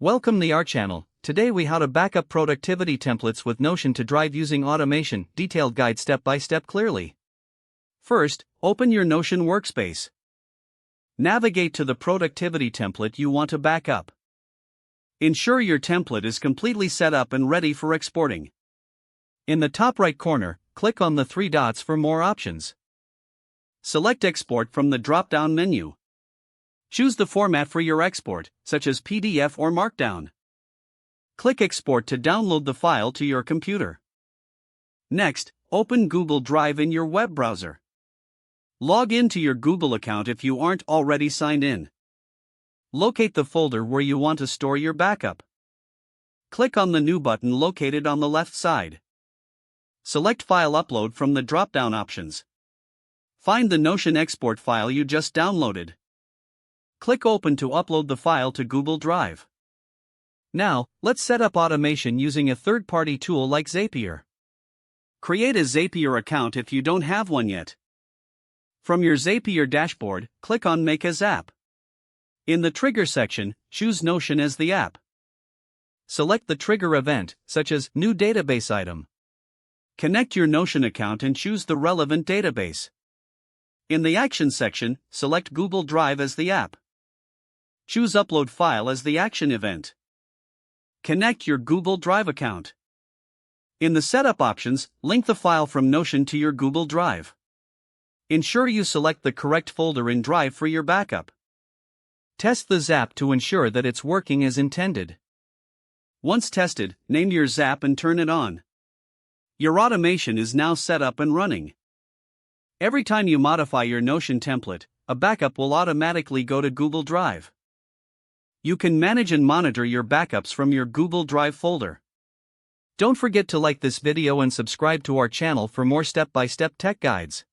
Welcome to our channel. Today we how to backup productivity templates with Notion to Drive using automation. Detailed guide step by step clearly. First, open your Notion workspace. Navigate to the productivity template you want to backup. Ensure your template is completely set up and ready for exporting. In the top right corner, click on the three dots for more options. Select Export from the drop-down menu. Choose the format for your export, such as PDF or Markdown. Click Export to download the file to your computer. Next, open Google Drive in your web browser. Log into your Google account if you aren't already signed in. Locate the folder where you want to store your backup. Click on the New button located on the left side. Select File Upload from the drop-down options. Find the Notion export file you just downloaded. Click Open to upload the file to Google Drive. Now, let's set up automation using a third-party tool like Zapier. Create a Zapier account if you don't have one yet. From your Zapier dashboard, click on Make as App. In the Trigger section, choose Notion as the app. Select the trigger event, such as New Database Item. Connect your Notion account and choose the relevant database. In the Action section, select Google Drive as the app. Choose Upload File as the action event. Connect your Google Drive account. In the Setup options, link the file from Notion to your Google Drive. Ensure you select the correct folder in Drive for your backup. Test the Zap to ensure that it's working as intended. Once tested, name your Zap and turn it on. Your automation is now set up and running. Every time you modify your Notion template, a backup will automatically go to Google Drive. You can manage and monitor your backups from your Google Drive folder. Don't forget to like this video and subscribe to our channel for more step-by-step tech guides.